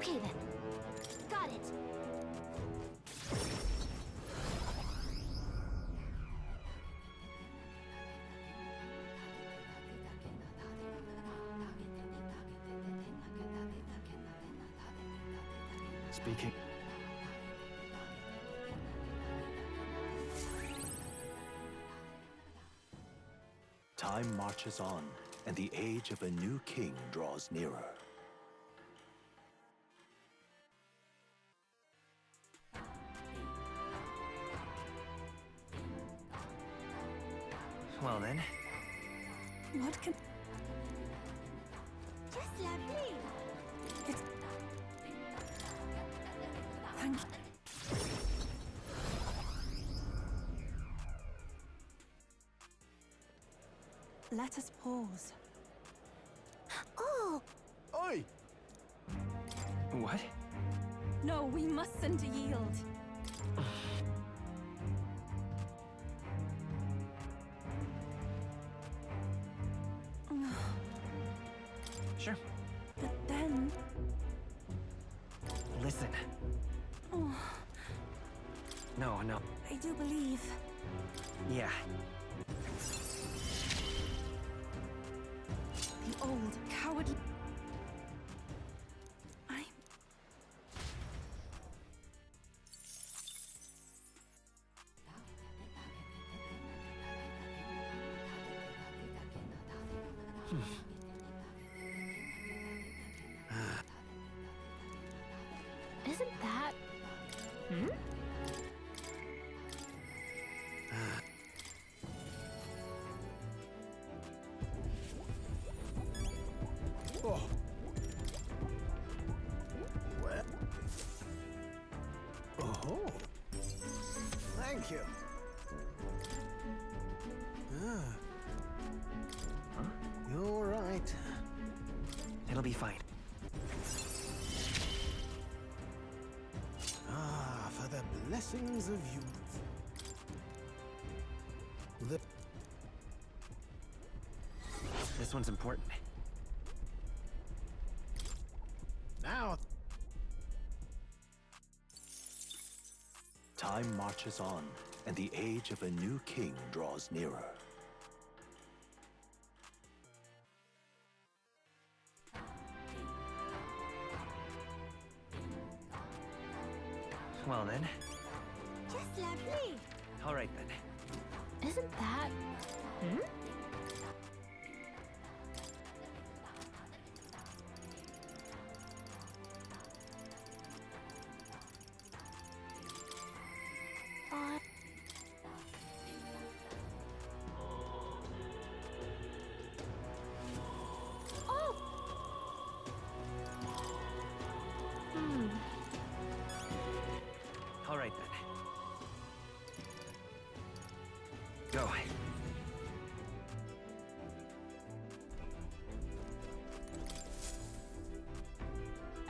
Okay then. Got it. Speaking. Time marches on, and the age of a new king draws nearer. Well then. What can... Just lovely. It's... Thank you. Let us pause. Oh! Oi! What? No, we mustn't yield. Sure. But then... Listen. Oh, No. I do believe... Yeah. The old, cowardly... I'm... Isn't that... Hmm? Oh. Well. Oh. Thank you. You're right. It'll be fine. For the blessings of youth. This one's important. Now. Time marches on, and the age of a new king draws nearer. Well then. Just lovely. All right then. Isn't that... Hmm? Oh! All right then. Go.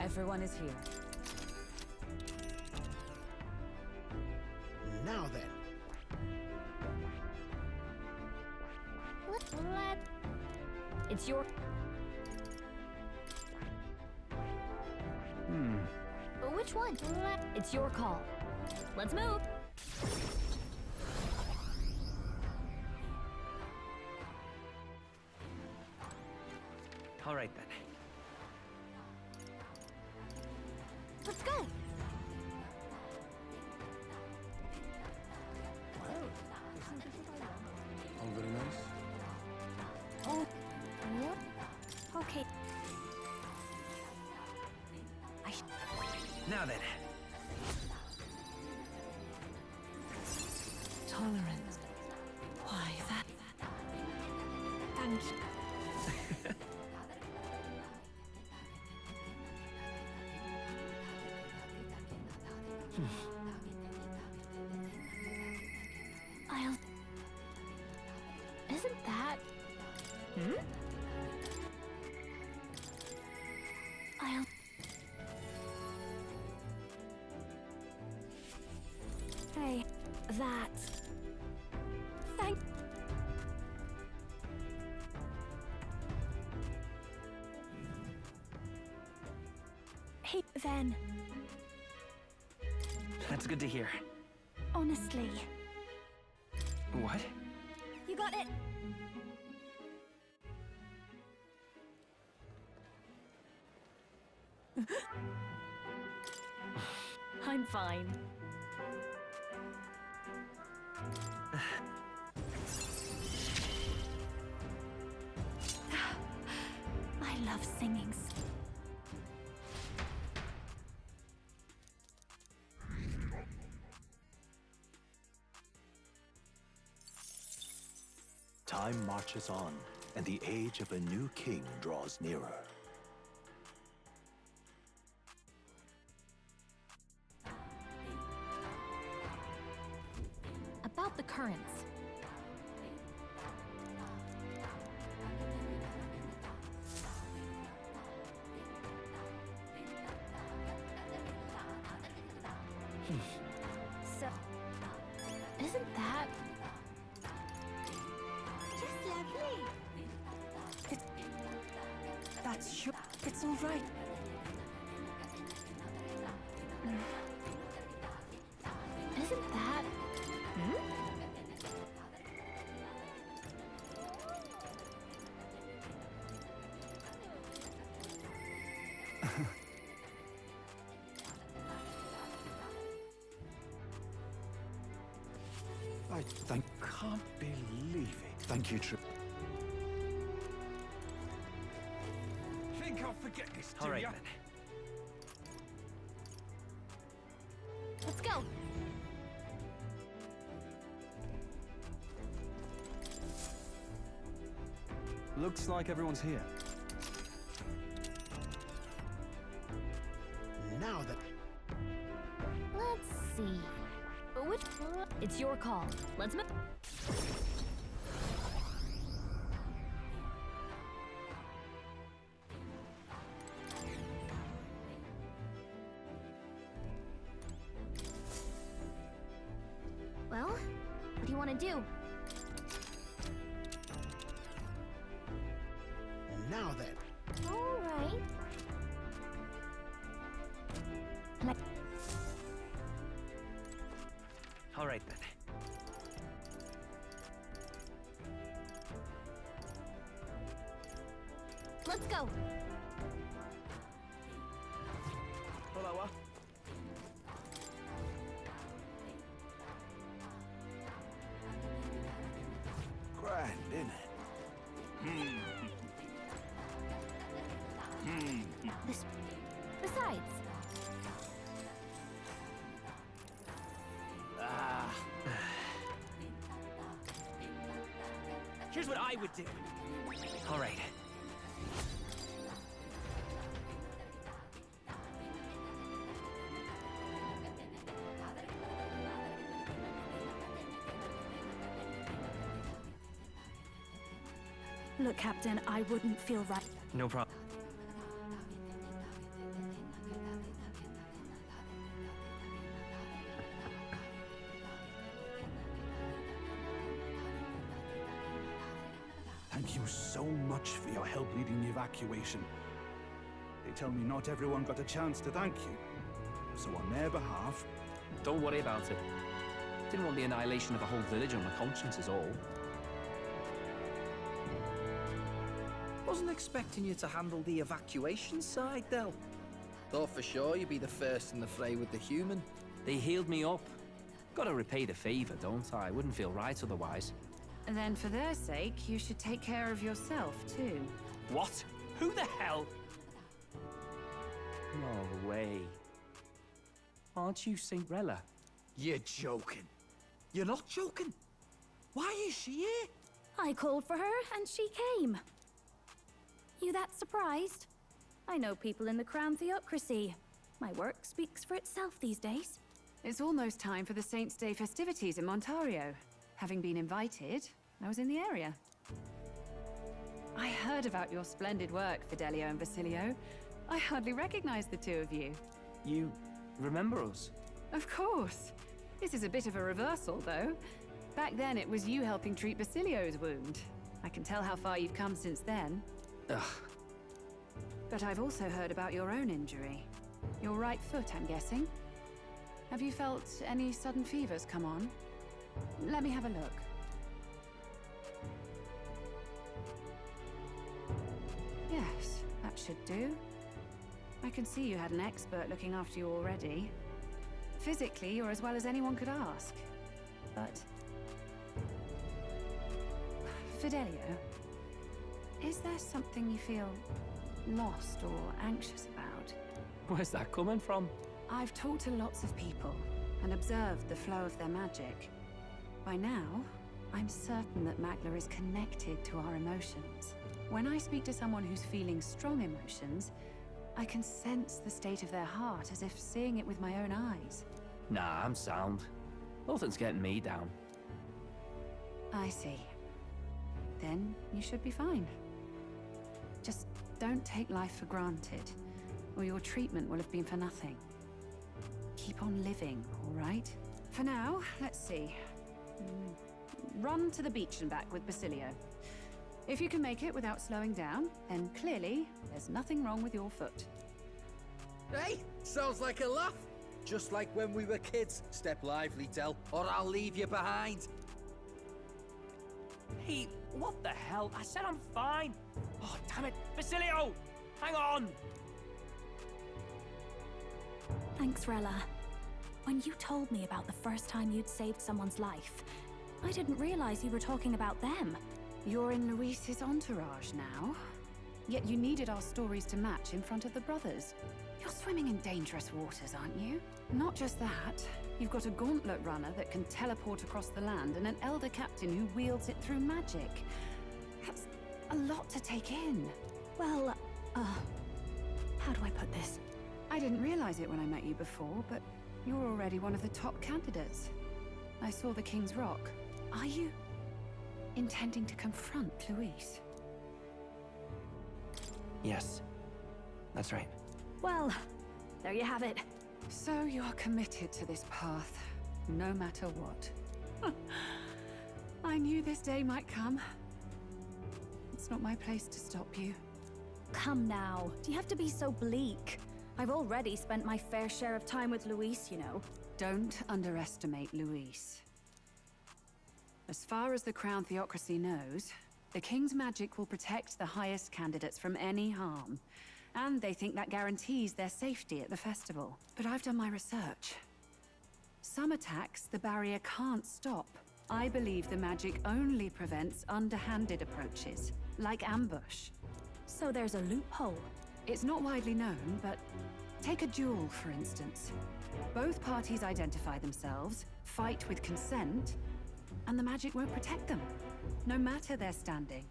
Everyone is here. Now then. Let... It's your... Which one? It's your call. Let's move. All right then. Let's go. Oh, very nice. Oh. What? Okay. Now then. Tolerant. Why, that... Thank you. I'll... Isn't that... Hmm? I'll... Hey, that... Thank... Hey, then. That's good to hear. Honestly. What? You got it. I'm fine. I love singing. Time marches on, and the age of a new king draws nearer. About the currents. So, isn't that just lovely? That's sure. It's all right. Isn't that? Can't believe it. Thank you, Trip. Think I'll forget this, do All right ya? then. Let's go. Looks like everyone's here. Now that... Let's see. Which? It's your call. Let's move. Well, what do you want to do? Now then. All right. All right then. Let's go. Hello. Grand, innit? Besides, Here's what I would do. All right. look, Captain, I wouldn't feel right. No problem. Thank you so much for your help leading the evacuation. They tell me not everyone got a chance to thank you. So on their behalf... Don't worry about it. Didn't want the annihilation of a whole village on my conscience is all. Wasn't expecting you to handle the evacuation side, Del. Thought for sure you'd be the first in the fray with the human. They healed me up. Gotta repay the favor, don't I? Wouldn't feel right otherwise. And then for their sake, you should take care of yourself, too. What? Who the hell? No way. Aren't you Cinderella? You're joking. You're not joking. Why is she here? I called for her, and she came. You that surprised? I know people in the Crown Theocracy. My work speaks for itself these days. It's almost time for the Saints' Day festivities in Montario. Having been invited, I was in the area. I heard about your splendid work, Fidelio and Basilio. I hardly recognized the two of you. You remember us? Of course. This is a bit of a reversal, though. Back then, it was you helping treat Basilio's wound. I can tell how far you've come since then. Ugh. But I've also heard about your own injury. Your right foot, I'm guessing? Have you felt any sudden fevers come on? Let me have a look. Yes, that should do. I can see you had an expert looking after you already. Physically, you're as well as anyone could ask. But... Fidelio, is there something you feel lost or anxious about? Where's that coming from? I've talked to lots of people and observed the flow of their magic. By now, I'm certain that Magla is connected to our emotions. When I speak to someone who's feeling strong emotions, I can sense the state of their heart as if seeing it with my own eyes. Nah, I'm sound. Nothing's getting me down. I see. Then you should be fine. Just don't take life for granted, or your treatment will have been for nothing. Keep on living, all right? For now, let's see. Run to the beach and back with Basilio. If you can make it without slowing down, then clearly there's nothing wrong with your foot. Hey, sounds like a laugh. Just like when we were kids. Step lively, Del, or I'll leave you behind. Hey, what the hell? I said I'm fine. Oh, damn it. Basilio! Hang on! Thanks, Rella. When you told me about the first time you'd saved someone's life, I didn't realize you were talking about them. You're in Luis's entourage now. Yet you needed our stories to match in front of the brothers. You're swimming in dangerous waters, aren't you? Not just that. You've got a gauntlet runner that can teleport across the land and an elder captain who wields it through magic. That's a lot to take in. Well, how do I put this? I didn't realize it when I met you before, but you're already one of the top candidates. I saw the King's Rock. Are you intending to confront Luis? Yes. That's right. Well, there you have it. So you're committed to this path, no matter what. I knew this day might come. It's not my place to stop you. Come now, do you have to be so bleak? I've already spent my fair share of time with Luis, you know. Don't underestimate Luis. As far as the Crown Theocracy knows, the King's magic will protect the highest candidates from any harm. And they think that guarantees their safety at the festival. But I've done my research. Some attacks the barrier can't stop. I believe the magic only prevents underhanded approaches, like ambush. So there's a loophole. It's not widely known, but take a duel, for instance. Both parties identify themselves, fight with consent, and the magic won't protect them, no matter their standing.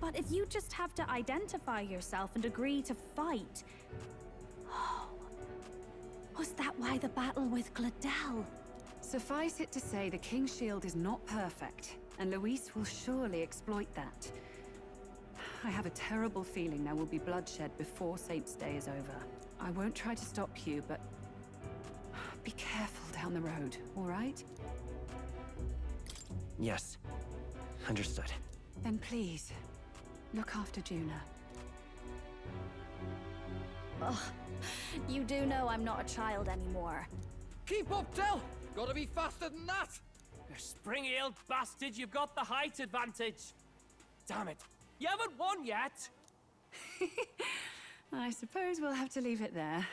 But if you just have to identify yourself and agree to fight... Oh, was that why the battle with Gladel? Suffice it to say, the King's Shield is not perfect, and Luis will surely exploit that. I have a terrible feeling there will be bloodshed before Saint's Day is over. I won't try to stop you, but... be careful down the road, all right? Yes. Understood. Then please, look after Juna. Ugh, you do know I'm not a child anymore. Keep up, Del! Gotta be faster than that! You spring-heeled bastard, you've got the height advantage. Damn it. You haven't won yet. I suppose we'll have to leave it there.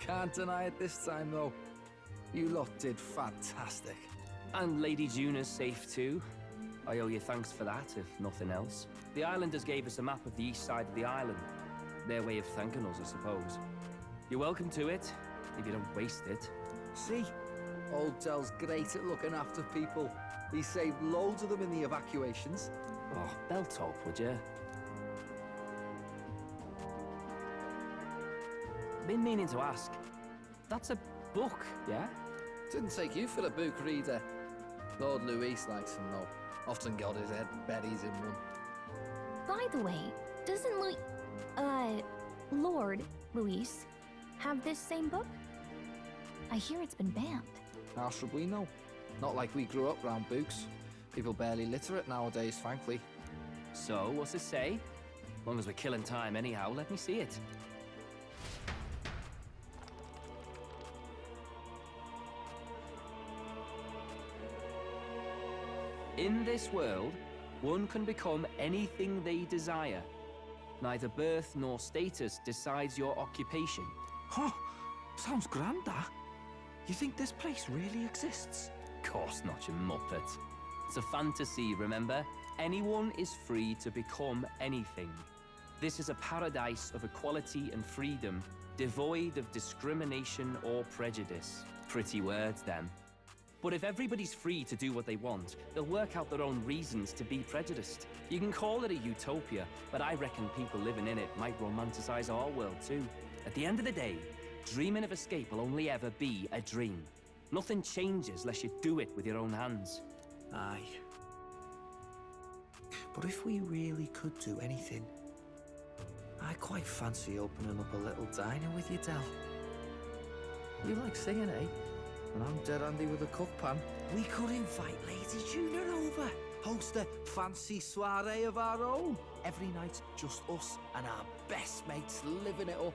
Can't deny it this time, though. You lot did fantastic. And Lady Juna's safe too. I owe you thanks for that, if nothing else. The islanders gave us a map of the east side of the island. Their way of thanking us, I suppose. You're welcome to it, if you don't waste it. See? Old Del's great at looking after people. He saved loads of them in the evacuations. Oh, belt up, would you? Been meaning to ask. That's a book, yeah? Didn't take you for a book reader. Lord Luis likes them, though. Often got his head buried in one. By the way, doesn't Lord Luis have this same book? I hear it's been banned. How should we know? Not like we grew up round books. People barely literate nowadays, frankly. So, what's it say? As long as we're killing time anyhow, let me see it. In this world, one can become anything they desire. Neither birth nor status decides your occupation. Huh, sounds grand, that. You think this place really exists? Of course not, you muppet. It's a fantasy, remember? Anyone is free to become anything. This is a paradise of equality and freedom, devoid of discrimination or prejudice. Pretty words, then. But if everybody's free to do what they want, they'll work out their own reasons to be prejudiced. You can call it a utopia, but I reckon people living in it might romanticize our world too. At the end of the day, dreaming of escape will only ever be a dream. Nothing changes unless you do it with your own hands. Aye. But if we really could do anything, I quite fancy opening up a little diner with you, Del. You like singing, eh? And I'm dead handy with a cook pan. We could invite Lady Juna over, host a fancy soiree of our own. Every night, just us and our best mates living it up.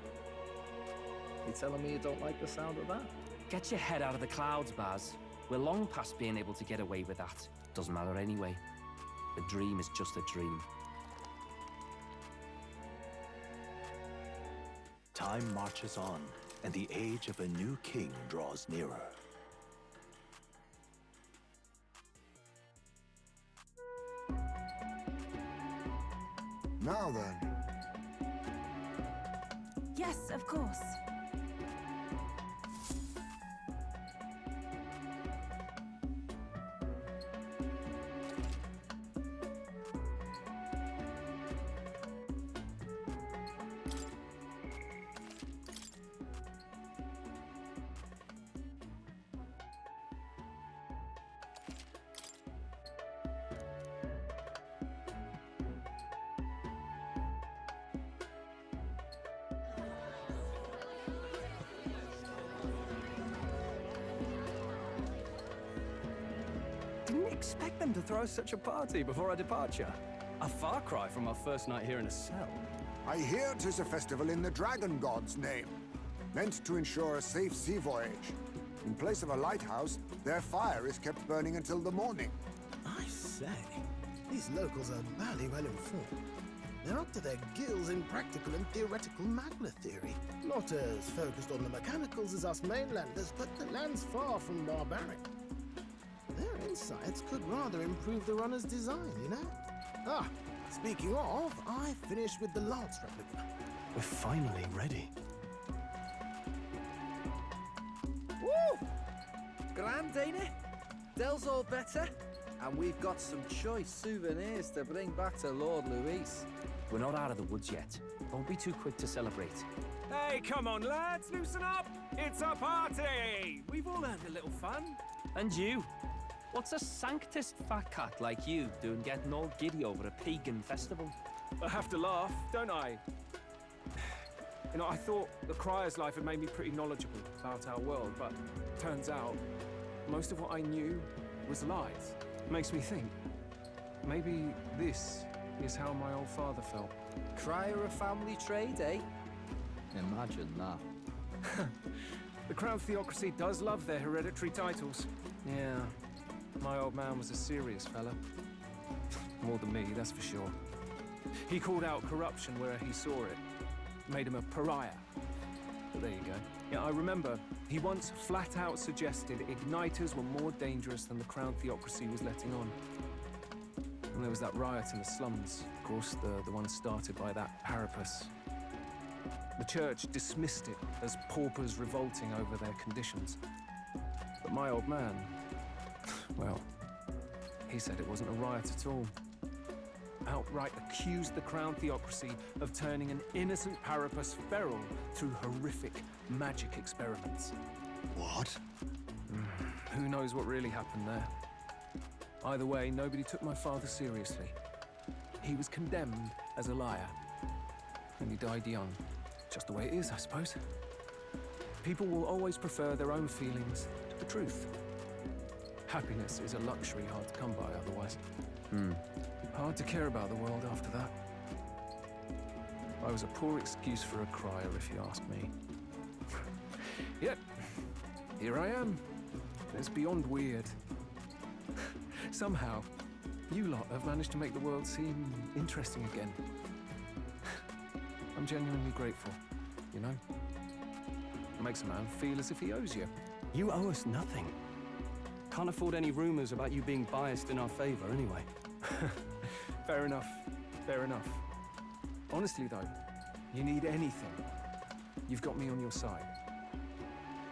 You telling me you don't like the sound of that? Get your head out of the clouds, Baz. We're long past being able to get away with that. Doesn't matter anyway. The dream is just a dream. Time marches on, and the age of a new king draws nearer. Now then. Yes, of course. Didn't expect them to throw such a party before our departure. A far cry from our first night here in a cell. I hear 'tis a festival in the Dragon God's name, meant to ensure a safe sea voyage. In place of a lighthouse, their fire is kept burning until the morning. I say, these locals are barely well informed. They're up to their gills in practical and theoretical magna theory. Not as focused on the mechanicals as us mainlanders, but the land's far from barbaric. Their insights could rather improve the runner's design, you know? Ah, speaking of, I finished with the lance replica. We're finally ready. Woo! Grand, ain't it? Del's all better. And we've got some choice souvenirs to bring back to Lord Luis. We're not out of the woods yet. Don't be too quick to celebrate. Hey, come on, lads, loosen up! It's a party! We've all earned a little fun. And you? What's a sanctist fat cat like you doing getting all giddy over a pagan festival? I have to laugh, don't I? You know, I thought the Crier's life had made me pretty knowledgeable about our world, but turns out most of what I knew was lies. Makes me think, maybe this is how my old father felt. Crier a family trade, eh? Imagine that. The Crown Theocracy does love their hereditary titles. Yeah, my old man was a serious fella. More than me, that's for sure. He called out corruption where he saw it. Made him a pariah. But there you go. Yeah, I remember he once flat out suggested igniters were more dangerous than the Crown Theocracy was letting on. And there was that riot in the slums, of course, the one started by that Parapus. The church dismissed it as paupers revolting over their conditions. But my old man, well, he said it wasn't a riot at all. Outright accused the Crown Theocracy of turning an innocent Parapus feral through horrific magic experiments. What? Who knows what really happened there? Either way, nobody took my father seriously. He was condemned as a liar. And he died young. Just the way it is, I suppose. People will always prefer their own feelings to the truth. Happiness is a luxury hard to come by otherwise. Hard to care about the world after that. I was a poor excuse for a crier, if you ask me. Yep, here I am. It's beyond weird. Somehow, you lot have managed to make the world seem interesting again. I'm genuinely grateful, you know? It makes a man feel as if he owes you. You owe us nothing. Can't afford any rumors about you being biased in our favor, anyway. Fair enough. Fair enough. Honestly, though, you need anything, you've got me on your side.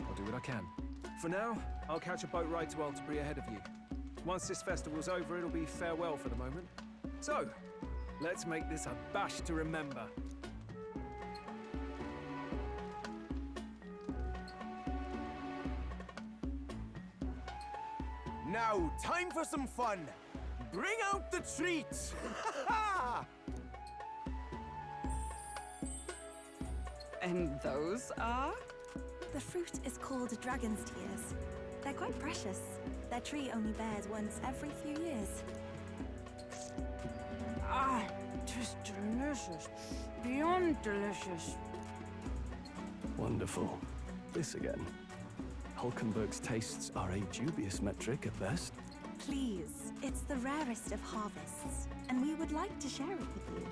I'll do what I can. For now, I'll catch a boat ride to Altabri ahead of you. Once this festival's over, it'll be farewell for the moment. So, let's make this a bash to remember. Now, time for some fun. Bring out the treats! And those are? The fruit is called dragon's tears. They're quite precious. Their tree only bears once every few years. Ah, just delicious. Beyond delicious. Wonderful. This again. Hulkenberg's tastes are a dubious metric at best. Please, it's the rarest of harvests, and we would like to share it with you.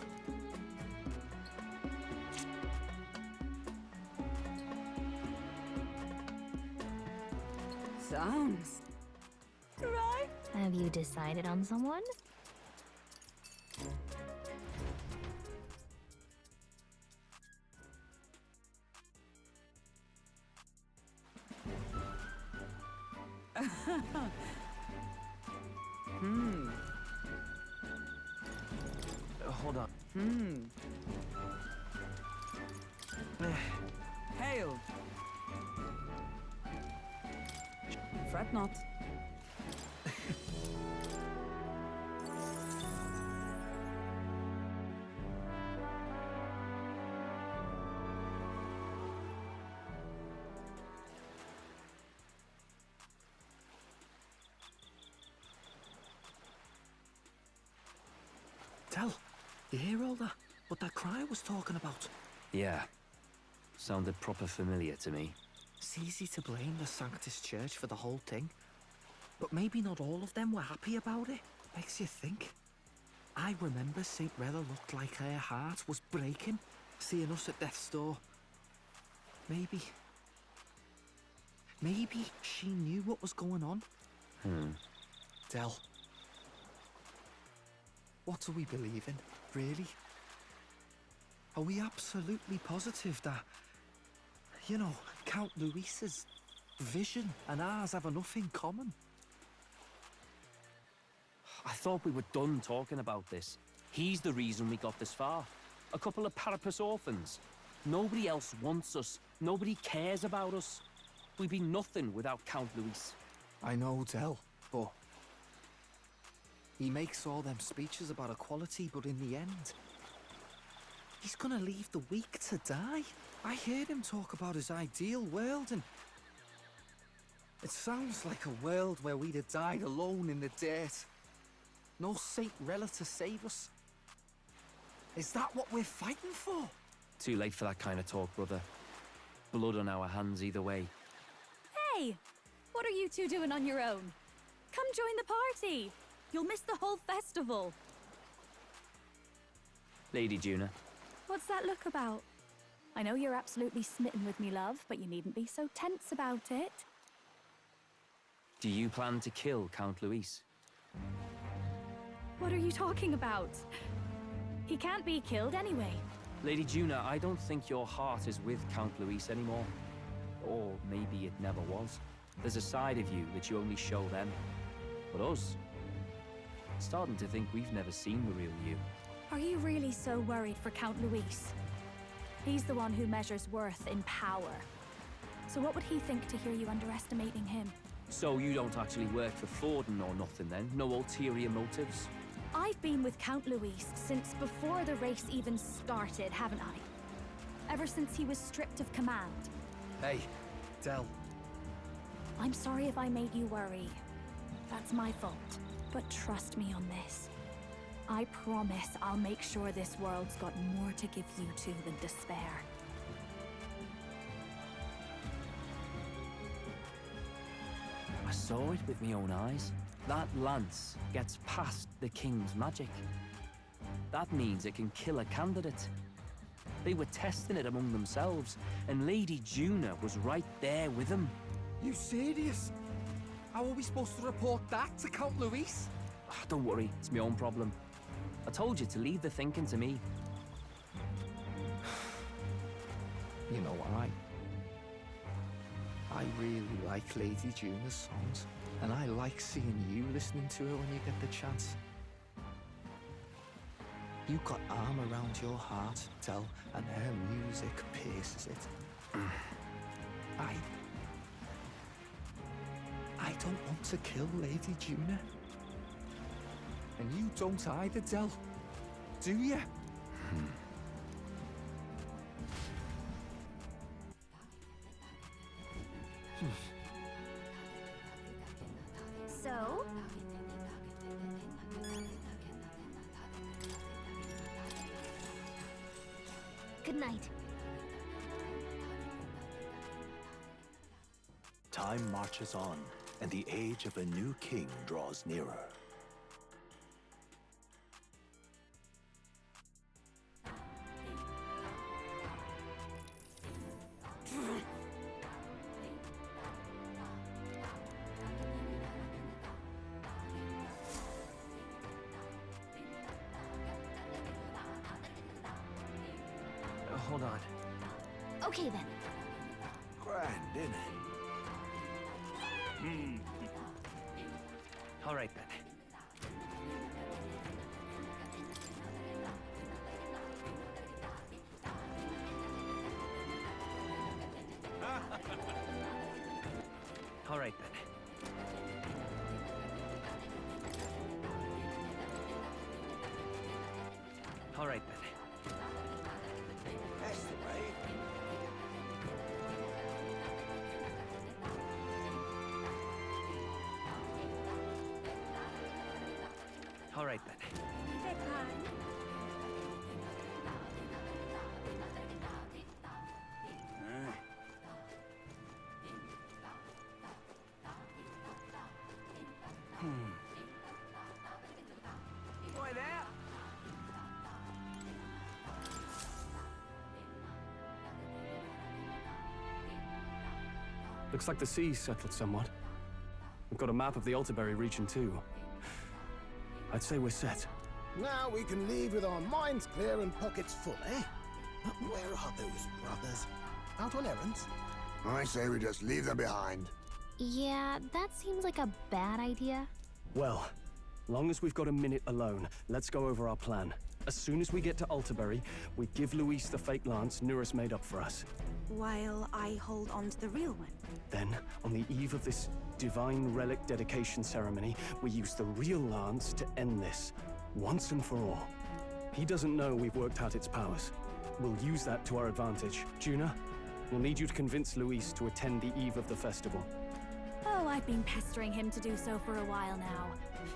Sounds Right? Have you decided on someone? Hold on. Hail. Fret not. Tell, you hear all that? What that crier was talking about? Yeah. Sounded proper familiar to me. It's easy to blame the Sanctus Church for the whole thing. But maybe not all of them were happy about it. Makes you think. I remember St. Rella looked like her heart was breaking, seeing us at death's door. Maybe she knew what was going on. Del, what do we believe in, really? Are we absolutely positive that, you know, Count Luis's vision and ours have enough in common? I thought we were done talking about this. He's the reason we got this far. A couple of Parapus orphans. Nobody else wants us. Nobody cares about us. We'd be nothing without Count Luis. I know, Del, but he makes all them speeches about equality, but in the end, he's gonna leave the weak to die. I heard him talk about his ideal world, and it sounds like a world where we'd have died alone in the dirt. No Saint Rella to save us. Is that what we're fighting for? Too late for that kind of talk, brother. Blood on our hands either way. Hey! What are you two doing on your own? Come join the party! You'll miss the whole festival. Lady Juna. What's that look about? I know you're absolutely smitten with me, love, but you needn't be so tense about it. Do you plan to kill Count Luis? What are you talking about? He can't be killed anyway. Lady Juna, I don't think your heart is with Count Luis anymore. Or maybe it never was. There's a side of you that you only show them. But us, starting to think we've never seen the real you. Are you really so worried for Count Luis? He's the one who measures worth in power. So what would he think to hear you underestimating him? So you don't actually work for Forden or nothing then? No ulterior motives? I've been with Count Luis since before the race even started, haven't I? Ever since he was stripped of command. Hey, Del. I'm sorry if I made you worry. That's my fault. But trust me on this. I promise I'll make sure this world's got more to give you two than despair. I saw it with my own eyes. That lance gets past the king's magic. That means it can kill a candidate. They were testing it among themselves, and Lady Juna was right there with them. You serious? How are we supposed to report that to Count Luis? Don't worry, it's my own problem. I told you to leave the thinking to me. You know what, I really like Lady Juna's songs, and I like seeing you listening to her when you get the chance. You got arm around your heart, Del, and her music pierces it. I don't want to kill Lady Juna. And you don't either, Del. Do you? So? Good night. Time marches on, and the age of a new king draws nearer. Hold on. Okay then. Grand, innit? All right then. All right then. All right then. That's the way. All right then. Boy there! Looks like the sea's settled somewhat. We've got a map of the Altaberry region too. I'd say we're set. Now we can leave with our minds clear and pockets full, eh? But where are those brothers? Out on errands? I say we just leave them behind. Yeah, that seems like a bad idea. Well, long as we've got a minute alone, let's go over our plan. As soon as we get to Altaberry, we give Luis the fake lance Nuris made up for us. While I hold on to the real one. Then, on the eve of this divine relic dedication ceremony, we use the real lance to end this, once and for all. He doesn't know we've worked out its powers. We'll use that to our advantage. Juna, we'll need you to convince Luis to attend the eve of the festival. Oh, I've been pestering him to do so for a while now.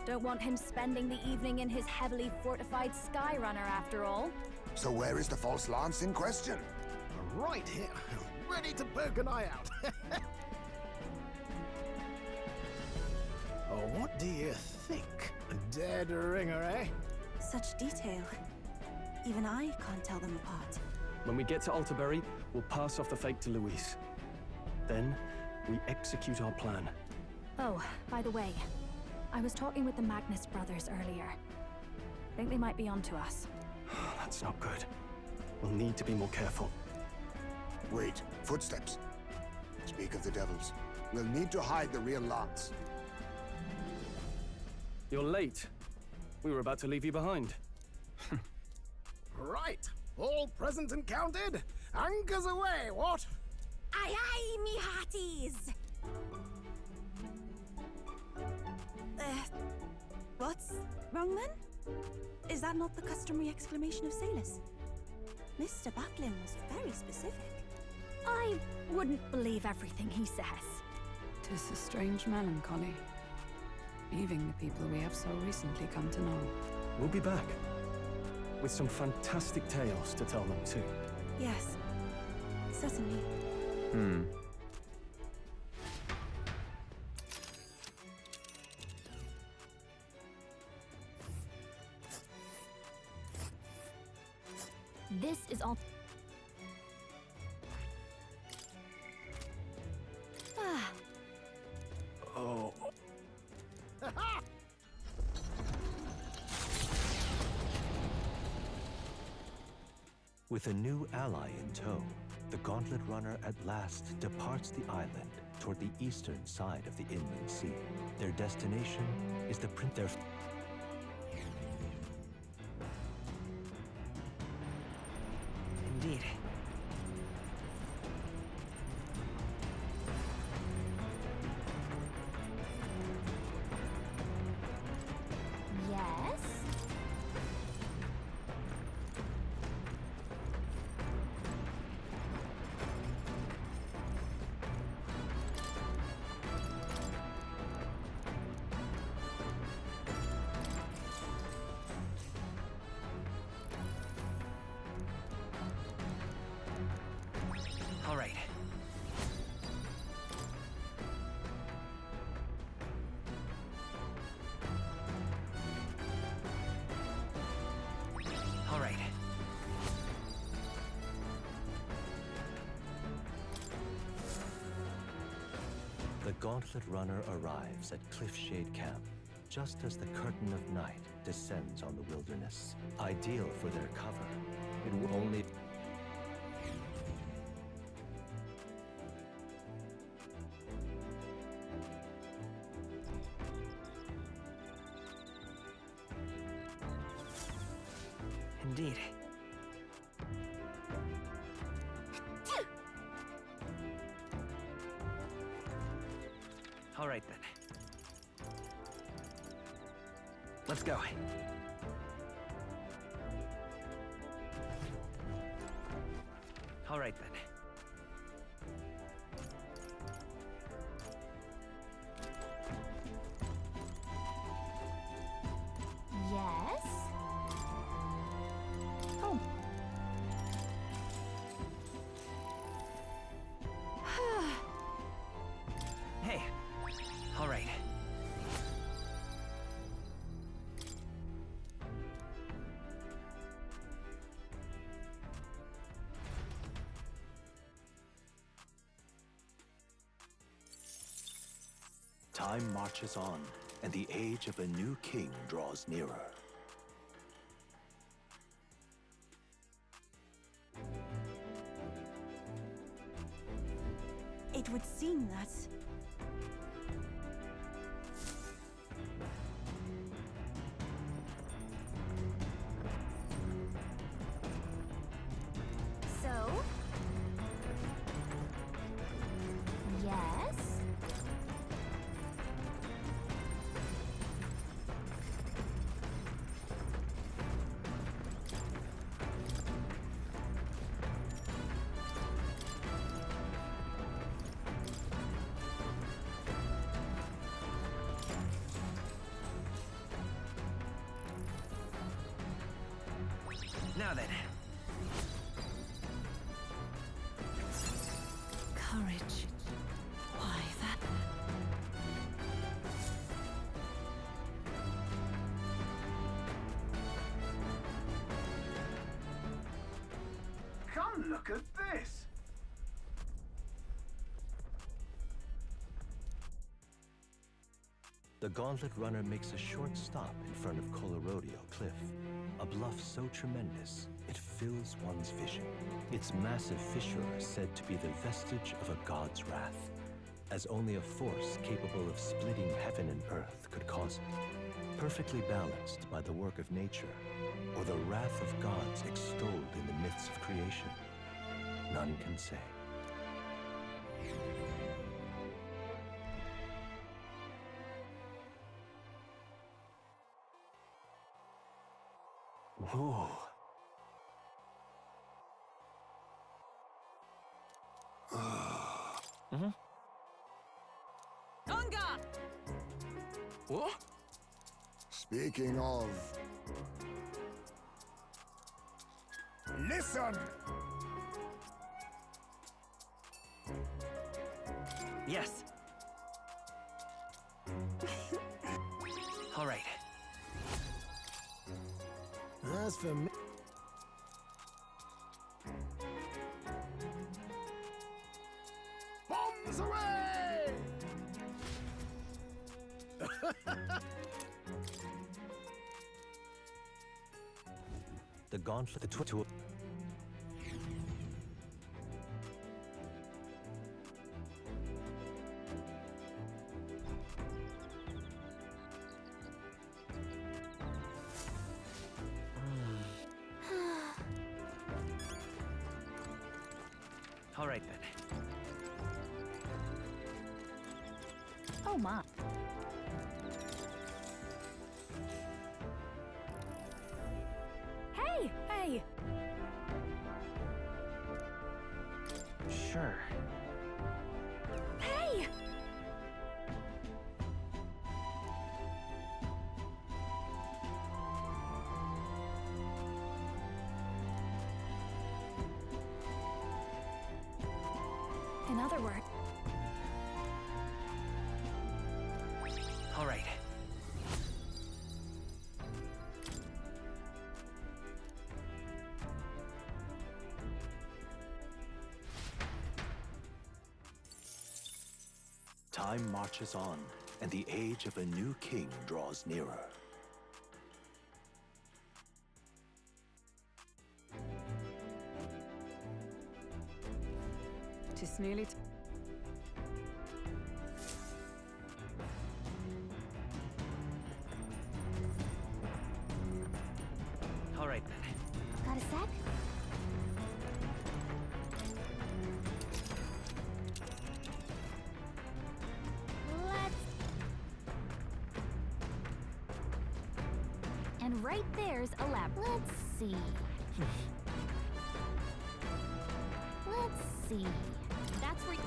Don't want him spending the evening in his heavily fortified Skyrunner after all. So where is the false lance in question? Right here, ready to poke an eye out. Oh, what do you think? A dead ringer, eh? Such detail. Even I can't tell them apart. When we get to Altaberry, we'll pass off the fake to Luis. Then, we execute our plan. Oh, by the way, I was talking with the Magnus brothers earlier. Think they might be onto us. That's not good. We'll need to be more careful. Wait, footsteps. Speak of the devils. We'll need to hide the real lance. You're late. We were about to leave you behind. Right, all present and counted. Anchors away, what? Aye aye, me hearties! Wrong then? Is that not the customary exclamation of sailors? Mr. Batlin was very specific. I wouldn't believe everything he says. 'Tis a strange melancholy, leaving the people we have so recently come to know. We'll be back. With some fantastic tales to tell them, too. Yes, certainly. This is all. Oh. With a new ally in tow, the Gauntlet Runner at last departs the island toward the eastern side of the inland sea. Their destination is the Prince. Indeed. Yes. All right. All right. The Gauntlet Runner arrives at Cliffshade Camp, just as the curtain of night descends on the wilderness. Ideal for their cover, it will only... Indeed. All right, then. Let's go. All right, then. Yes. Oh. Hey. All right. Time marches on, and the age of a new king draws nearer. It would seem that... So? Yes. Now then. Courage. Why, that... Come look at this! The Gauntlet Runner makes a short stop in front of Colorodeo Cliff, a bluff so tremendous it fills one's vision. Its massive fissure is said to be the vestige of a god's wrath, as only a force capable of splitting heaven and earth could cause it. Perfectly balanced by the work of nature, or the wrath of gods extolled in the myths of creation, none can say. Ooh. Unga! What? Speaking of... Listen! Yes. All right. As for me... Bombs away! The gauntlet, the tool. All right then. Oh my. Hey! Hey! Sure. Hey! In other words, All right. Time marches on, and the age of a new king draws nearer. Just nearly. All right then. Got a sec? Let's... And right there's a lab. Let's see. Let's see. That's where...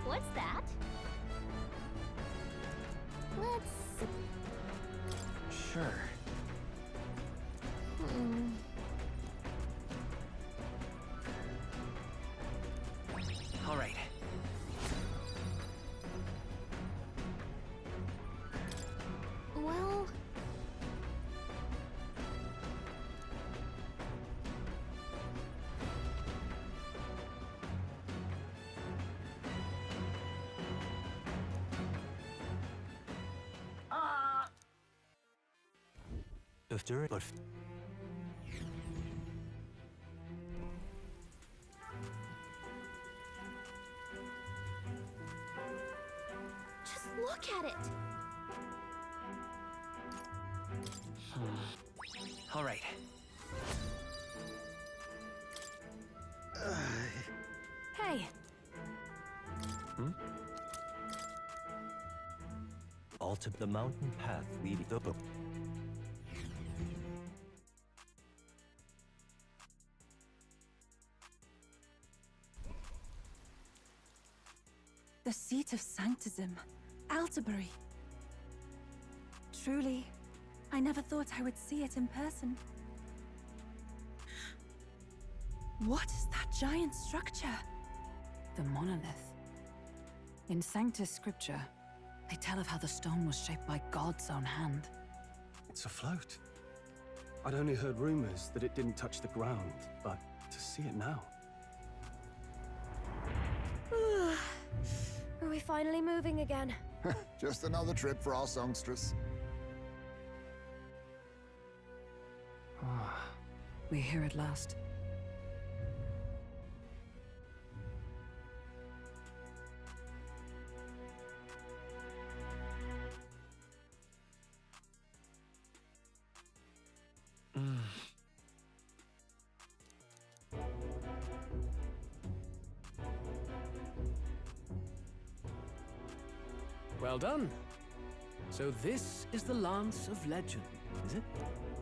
What's that? Let's see. Sure. All right. Well... If during, but Just look at it! All right. hey! alter the mountain path leading the book. The seat of Sanctism, Altabury. Truly, I never thought I would see it in person. What is that giant structure? The monolith. In Sanctus Scripture, they tell of how the stone was shaped by God's own hand. It's afloat. I'd only heard rumors that it didn't touch the ground, but to see it now. Are we finally moving again? Just another trip for our songstress. We're here at last. Well done. So this is the Lance of Legend, is it?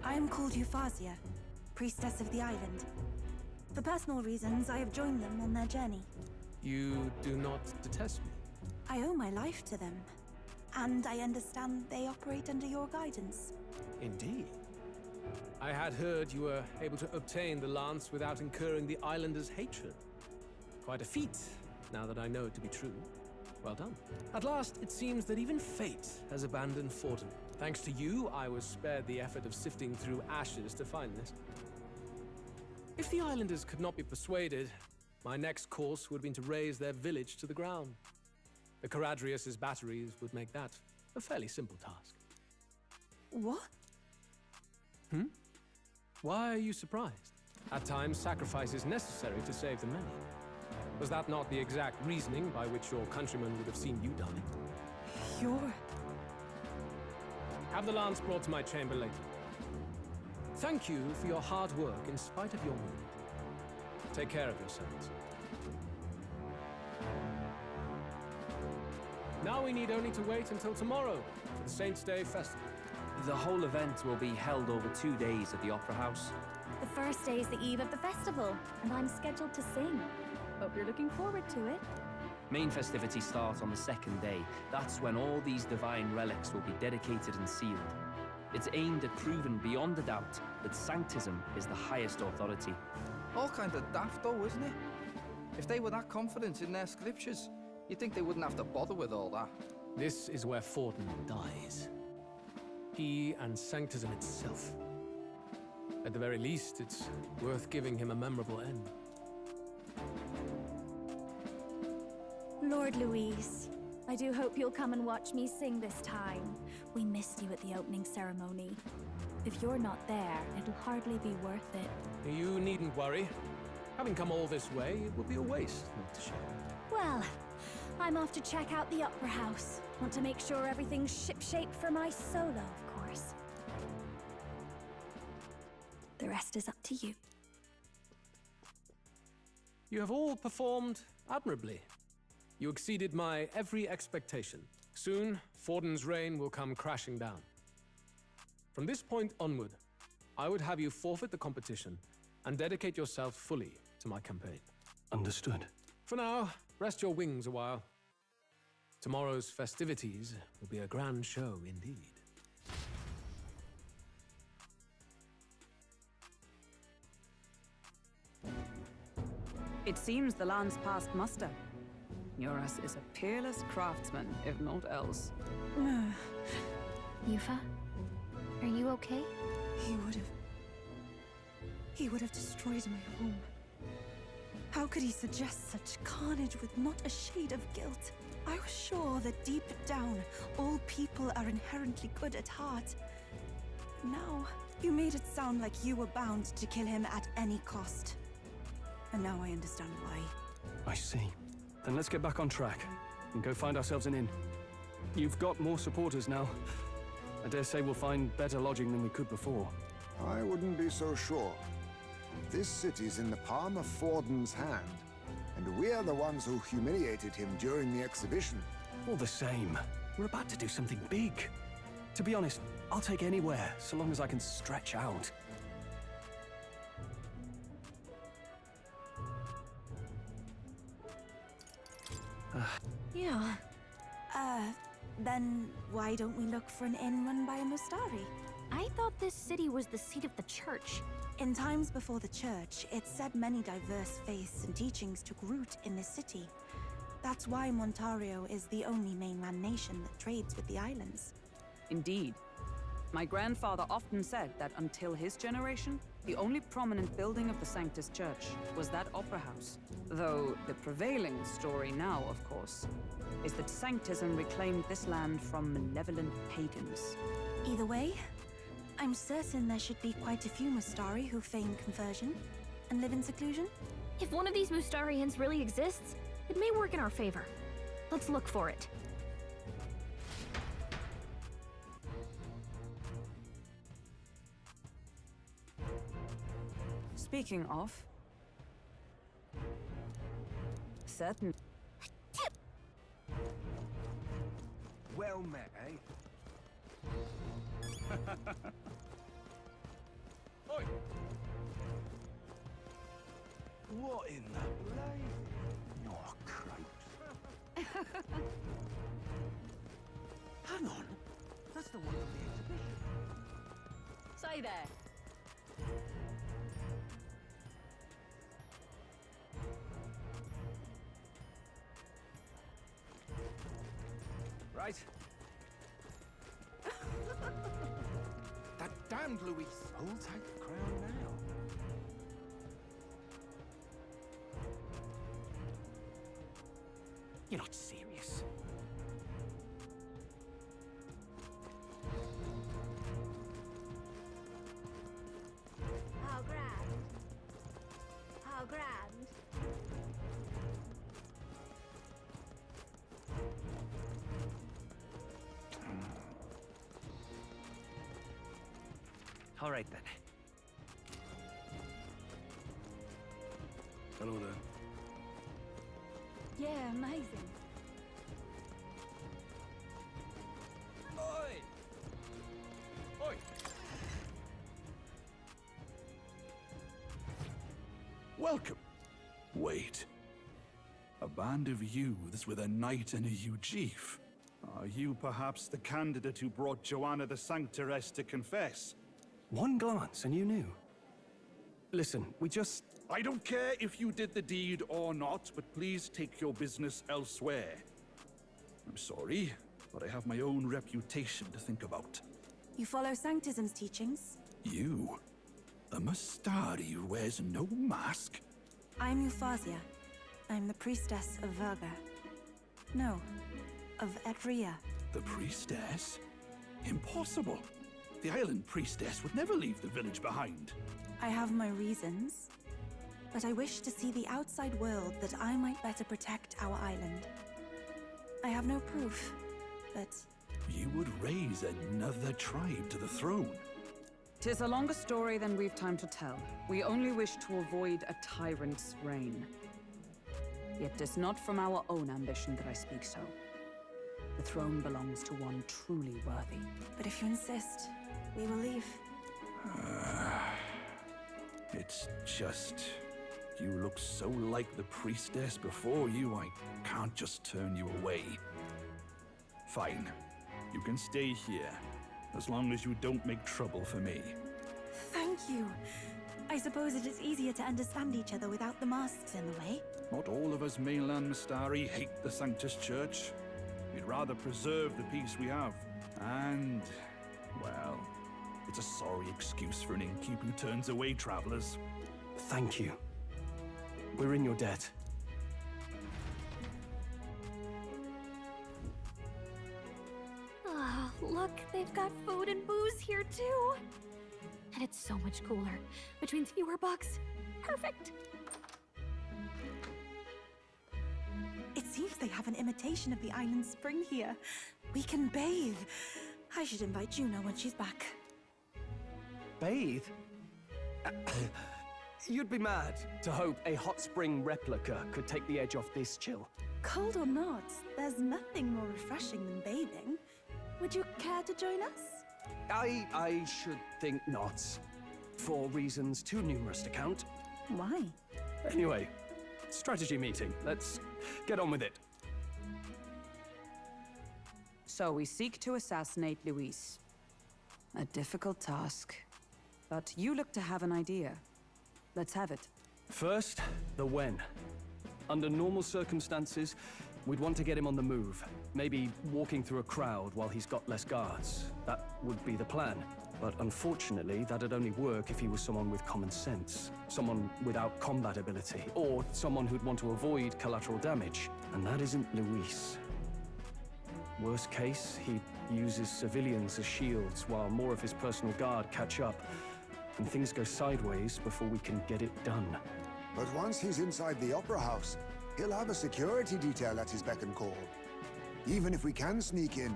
I am called ReFantazio, priestess of the island. For personal reasons, I have joined them on their journey. You do not detest me? I owe my life to them, and I understand they operate under your guidance. Indeed. I had heard you were able to obtain the lance without incurring the islanders' hatred. Quite a feat, now that I know it to be true. Well done. At last, it seems that even fate has abandoned Forden. Thanks to you, I was spared the effort of sifting through ashes to find this. If the islanders could not be persuaded, my next course would have been to raze their village to the ground. The Caradrius' batteries would make that a fairly simple task. What? Why are you surprised? At times, sacrifice is necessary to save the many. Was that not the exact reasoning by which your countrymen would have seen you die? You're... Have the lance brought to my chamber later. Thank you for your hard work in spite of your wound. Take care of yourselves. Now we need only to wait until tomorrow for the Saints' Day Festival. The whole event will be held over 2 days at the Opera House. The first day is the eve of the festival, and I'm scheduled to sing. Hope you're looking forward to it. Main festivities start on the second day. That's when all these divine relics will be dedicated and sealed. It's aimed at proving beyond a doubt that Sanctism is the highest authority. All kind of daft though, isn't it? If they were that confident in their scriptures, you'd think they wouldn't have to bother with all that. This is where Forden dies. He and Sanctism itself. At the very least, it's worth giving him a memorable end. Lord Louise, I do hope you'll come and watch me sing this time. We missed you at the opening ceremony. If you're not there, it'll hardly be worth it. You needn't worry. Having come all this way, it would be a waste not to show. Well, I'm off to check out the Opera House. Want to make sure everything's shipshape for my solo, of course. The rest is up to you. You have all performed admirably. You exceeded my every expectation. Soon, Forden's reign will come crashing down. From this point onward, I would have you forfeit the competition and dedicate yourself fully to my campaign. Understood. For now, rest your wings a while. Tomorrow's festivities will be a grand show indeed. It seems the land's passed muster. Eurus is a peerless craftsman, if not else. Yufa, are you okay? He would have destroyed my home. How could he suggest such carnage with not a shade of guilt? I was sure that deep down, all people are inherently good at heart. Now, you made it sound like you were bound to kill him at any cost. And now I understand why. I see. Then let's get back on track and go find ourselves an inn. You've got more supporters now. I dare say we'll find better lodging than we could before. I wouldn't be so sure. This city's in the palm of Forden's hand, and we're the ones who humiliated him during the exhibition. All the same, we're about to do something big. To be honest, I'll take anywhere, so long as I can stretch out. Yeah. Then why don't we look for an inn run by a Mustari? I thought this city was the seat of the church. In times before the church, it said many diverse faiths and teachings took root in this city. That's why Montario is the only mainland nation that trades with the islands. Indeed. My grandfather often said that until his generation, the only prominent building of the Sanctus Church was that opera house. Though the prevailing story now, of course, is that Sanctism reclaimed this land from malevolent pagans. Either way, I'm certain there should be quite a few Mustari who feign conversion and live in seclusion. If one of these Mustarians really exists, it may work in our favor. Let's look for it. Speaking of... certain... well met, eh? Oi! What in the blazing? Oh, cripes. Hang on. That's the one from the exhibition. Say there. Right. That damned Louis. Who'll take the crown now? You're not serious. How grand. How grand. All right, then. Hello there. Yeah, amazing. Oi! Oi! Welcome. Wait. A band of youths with a knight and a chief. Are you perhaps the candidate who brought Joanna the Sanctoress to confess? One glance and you knew. Listen, we just... I don't care if you did the deed or not, but please take your business elsewhere. I'm sorry, but I have my own reputation to think about. You follow Sanctism's teachings? You? A Mustari who wears no mask? I'm Euphausia. I'm the priestess of Verga. No, of Etria. The priestess? Impossible. The island priestess would never leave the village behind. I have my reasons, but I wish to see the outside world that I might better protect our island. I have no proof, but... You would raise another tribe to the throne. 'Tis a longer story than we've time to tell. We only wish to avoid a tyrant's reign. Yet 'tis not from our own ambition that I speak so. The throne belongs to one truly worthy. But if you insist, we will leave. It's just... You look so like the priestess before you, I can't just turn you away. Fine. You can stay here, as long as you don't make trouble for me. Thank you. I suppose it is easier to understand each other without the masks in the way. Not all of us mainland Mustari hate the Sanctus Church. We'd rather preserve the peace we have. And, well, it's a sorry excuse for an innkeep who turns away travelers. Thank you. We're in your debt. Ah, look, they've got food and booze here too. And it's so much cooler. Which means fewer bugs. Perfect. It seems they have an imitation of the island spring here. We can bathe. I should invite Juno when she's back. Bathe? You'd be mad to hope a hot spring replica could take the edge off this chill. Cold or not, there's nothing more refreshing than bathing. Would you care to join us? I should think not. For reasons too numerous to count. Why? Anyway, strategy meeting. Let's get on with it. So we seek to assassinate Luis. A difficult task. But you look to have an idea. Let's have it. First, the when. Under normal circumstances, we'd want to get him on the move. Maybe walking through a crowd while he's got less guards. That would be the plan. But unfortunately, that'd only work if he was someone with common sense. Someone without combat ability. Or someone who'd want to avoid collateral damage. And that isn't Luis. Worst case, he'd use his civilians as shields while more of his personal guard catch up. And things go sideways before we can get it done. But once he's inside the Opera House, he'll have a security detail at his beck and call. Even if we can sneak in,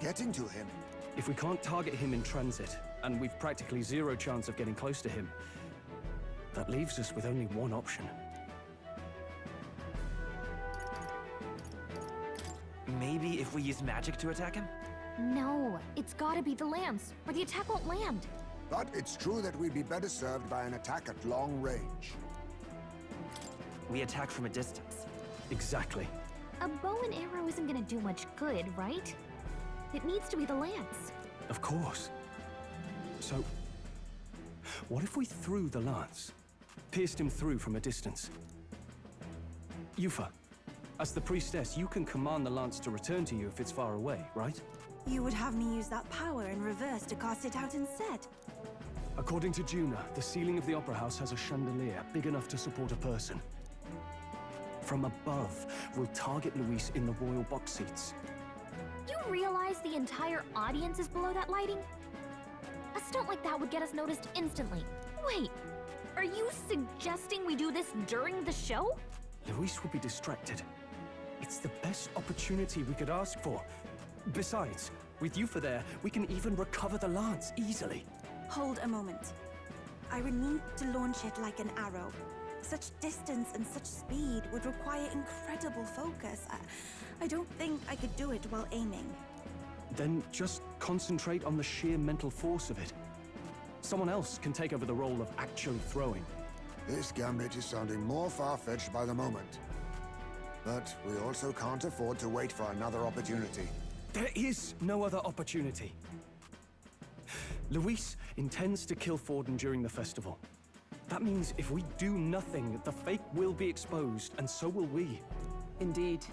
getting to him. If we can't target him in transit, and we've practically zero chance of getting close to him, that leaves us with only one option. Maybe if we use magic to attack him? No, it's gotta be the lance, or the attack won't land. But it's true that we'd be better served by an attack at long range. We attack from a distance. Exactly. A bow and arrow isn't gonna do much good, right? It needs to be the lance. Of course. So, what if we threw the lance? Pierced him through from a distance? Yufa, as the priestess, you can command the lance to return to you if it's far away, right? You would have me use that power in reverse to cast it out instead. According to Juna, the ceiling of the Opera House has a chandelier big enough to support a person. From above, we'll target Luis in the royal box seats. You realize the entire audience is below that lighting? A stunt like that would get us noticed instantly. Wait, are you suggesting we do this during the show? Luis will be distracted. It's the best opportunity we could ask for. Besides, with Yufa there, we can even recover the lance easily. Hold a moment. I would need to launch it like an arrow. Such distance and such speed would require incredible focus. I don't think I could do it while aiming. Then just concentrate on the sheer mental force of it. Someone else can take over the role of actually throwing. This gambit is sounding more far-fetched by the moment. But we also can't afford to wait for another opportunity. There is no other opportunity. Luis intends to kill Forden during the festival. That means if we do nothing, the fake will be exposed, and so will we. Indeed.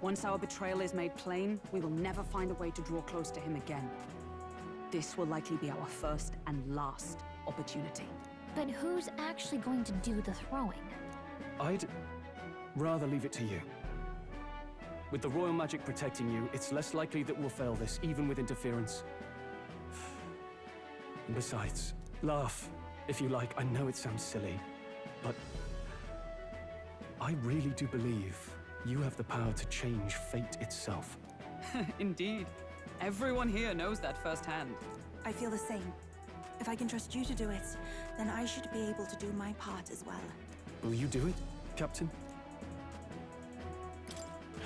Once our betrayal is made plain, we will never find a way to draw close to him again. This will likely be our first and last opportunity. But who's actually going to do the throwing? I'd rather leave it to you. With the royal magic protecting you, it's less likely that we'll fail this, even with interference. And besides, laugh, if you like. I know it sounds silly, but I really do believe you have the power to change fate itself. Indeed. Everyone here knows that firsthand. I feel the same. If I can trust you to do it, then I should be able to do my part as well. Will you do it, Captain?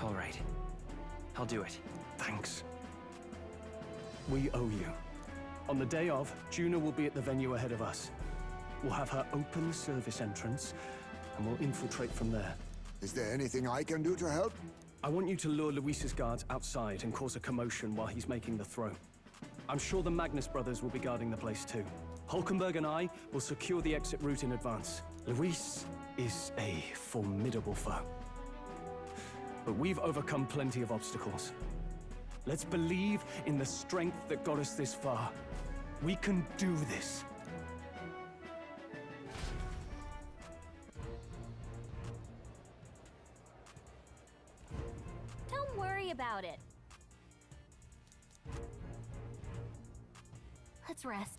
All right. I'll do it. Thanks. We owe you. On the day of, Juna will be at the venue ahead of us. We'll have her open the service entrance, and we'll infiltrate from there. Is there anything I can do to help? I want you to lure Luis's guards outside and cause a commotion while he's making the throw. I'm sure the Magnus brothers will be guarding the place too. Hulkenberg and I will secure the exit route in advance. Luis is a formidable foe. But we've overcome plenty of obstacles. Let's believe in the strength that got us this far. We can do this. Don't worry about it. Let's rest.